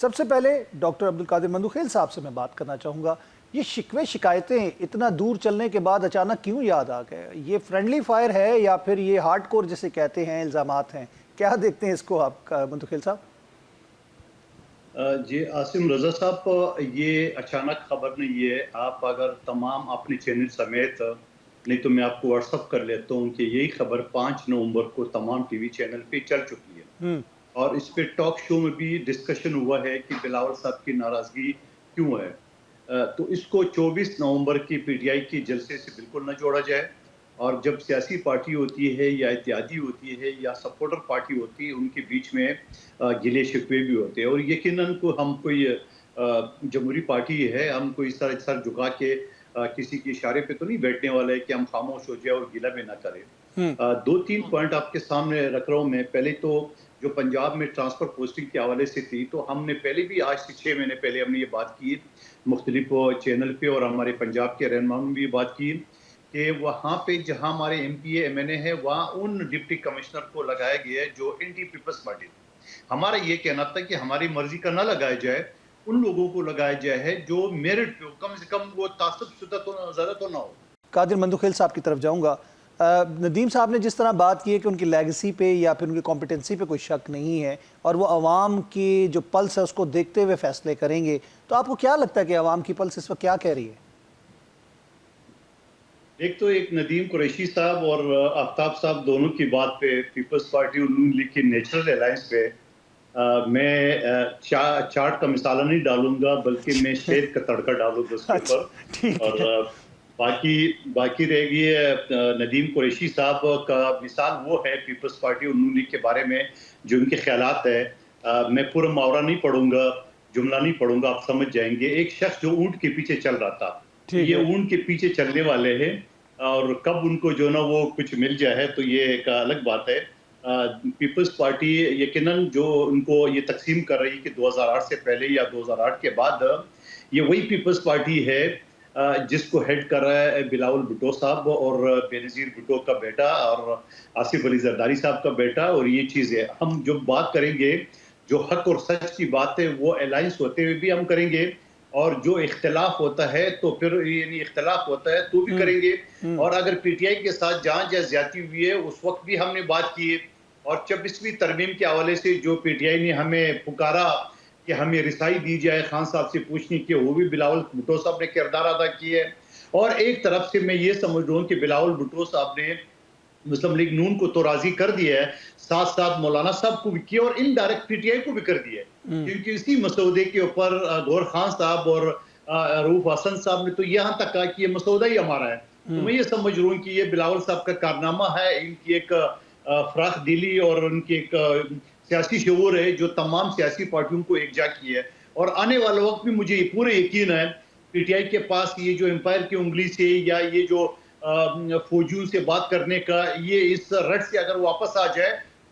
सबसे पहले डॉक्टर अब्दुल कादिर मंदुखेल साहब से मैं बात करना चाहूँगा। ये शिकवे शिकायतें इतना दूर चलने के बाद अचानक क्यों याद आ गए? ये फ्रेंडली फायर है या फिर ये हार्डकोर जिसे कहते हैं इल्ज़ामात हैं? क्या देखते हैं इसको आप मंदुखेल साहब? जी आसिम रज़ा साहब, ये अचानक खबर नहीं है। आप अगर तमाम अपने चैनल समेत, नहीं तो मैं आपको व्हाट्सअप कर लेता हूँ कि यही खबर 5 नवंबर को तमाम टीवी चैनल पे चल चुकी है हम्म। और इस पे टॉक शो में भी डिस्कशन हुआ है कि बिलावल साहब की नाराज़गी क्यों है। तो इसको 24 नवंबर की पीटीआई की जलसे से बिल्कुल न जोड़ा जाए। और जब सियासी पार्टी होती है या इत्यादी होती है या सपोर्टर पार्टी होती है, उनके बीच में गिले शिकवे भी होते हैं और यकीनन को हम कोई जमहूरी पार्टी है, हम कोई सर झुका के किसी के इशारे पे तो नहीं बैठने वाला है कि हम खामोश हो जाए और गिला भी ना करें। हम्म। 2-3 पॉइंट आपके सामने रख रहा हूँ मैं। पहले तो जो पंजाब में ट्रांसफर पोस्टिंग के हवाले से थी, तो हमने पहले भी, आज से 6 महीने पहले हमने ये बात की मुख्तलिफ चैनल पे और हमारे पंजाब के रहनुमाओं ने भी ये बात की कि वहाँ पे जहाँ हमारे एमपीए एमएनए है, वहाँ उन डिप्टी कमिश्नर को लगाया गया है जो एंटी पीपल्स पार्टी। हमारा ये कहना था कि हमारी मर्जी का ना लगाया जाए, उन लोगों को लगाया जाए है जो मेरिट पे हो, कम से कम वो तासुब तो ज्यादा तो ना हो। कादिर मंदुखेल साहब की तरफ जाऊँगा। नदीम साहब ने जिस तरह बात की है कि उनकी लेगेसी पे या फिर उनकी कॉम्पिटेंसी पे कोई शक नहीं है और वो अवाम की जो पल्स है उसको देखते हुए फैसले करेंगे, तो आपको क्या लगता है कि अवाम की पल्स इस वक्त क्या कह रही है? एक तो एक नदीम कुरैशी साहब और आफ्ताब साहब दोनों की बात पे, पीपल्स पार्टी और नून लीग की नेचुरल अलायंस पे मैं चाट का मिसाला नहीं डालूंगा, बल्कि मैं शेर का तड़का डालूंगा उसके अच्छा, ऊपर। ठीक और है। बाकी बाकी रहेगी नदीम कुरैशी साहब का मिसाल वो है पीपल्स पार्टी और नून लीग के बारे में जो उनके ख्यालात है। मैं पूरा मुहावरा नहीं पढ़ूंगा, जुमला नहीं पढ़ूंगा, आप समझ जाएंगे। एक शख्स जो ऊंट के पीछे चल रहा था, ठीक ये है। ऊंट के पीछे चलने वाले हैं और कब उनको जो ना वो कुछ मिल जाए तो ये एक अलग बात है। पीपल्स पार्टी यकीनन जो उनको ये तकसीम कर रही है कि 2008 से पहले या 2008 के बाद, ये वही पीपल्स पार्टी है जिसको हेड कर रहा है बिलावल भुट्टो साहब और बेनज़ीर भुट्टो का बेटा और आसिफ अली जरदारी साहब का बेटा। और ये चीज़ है, हम जो बात करेंगे, जो हक और सच की बात है, वो अलायंस होते हुए भी हम करेंगे और जो इख्तिलाफ होता है तो फिर यानी इख्तिलाफ होता है तो भी हम्म। करेंगे। हम्म। और अगर पीटीआई के साथ जहाँ जहाँ ज्यादती हुई है उस वक्त भी हमने बात की है। और 26वीं तरमीम के हवाले से जो पीटीआई ने हमें पुकारा कि हमें रिसाई दी जाए खान साहब से पूछने की, वो भी बिलावल भुट्टो साहब ने किरदार अदा किया है। और एक तरफ से मैं ये समझ रहा हूँ कि बिलावल भुट्टो साहब ने मुस्लिम लीग नून को तो राजी कर दिया है, साथ साथ मौलाना साहब को भी किया और इनडायरेक्ट पीटीआई को भी कर दिया है। हम्म। क्योंकि इसी मसौदे के ऊपर गौर खान साहब और रऊफ हसन साहब ने तो यहाँ तक कहा कि ये मसौदा ही हमारा है। तो हम्म। मैं ये समझ रहा हूँ कि ये बिलावल साहब का कारनामा है, इनकी एक फराख दिली और उनकी एक सियासी शऊर है जो तमाम सियासी पार्टियों को एकजा की है। और आने वाले वक्त भी मुझे पूरे यकीन है पीटीआई के पास ये जो एम्पायर की उंगली से या ये जो फौजियों से बात करने का ये इस रट से अगर वापस आ जाए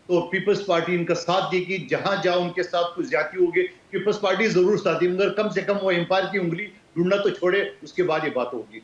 तो पीपल्स पार्टी इनका साथ देगी। जहां जहां उनके साथ कुछ ज्यादती होगी पीपल्स पार्टी जरूर साथ देगी, मगर कम से कम वो एम्पायर की उंगली ढूंढना तो छोड़े, उसके बाद ये बात होगी।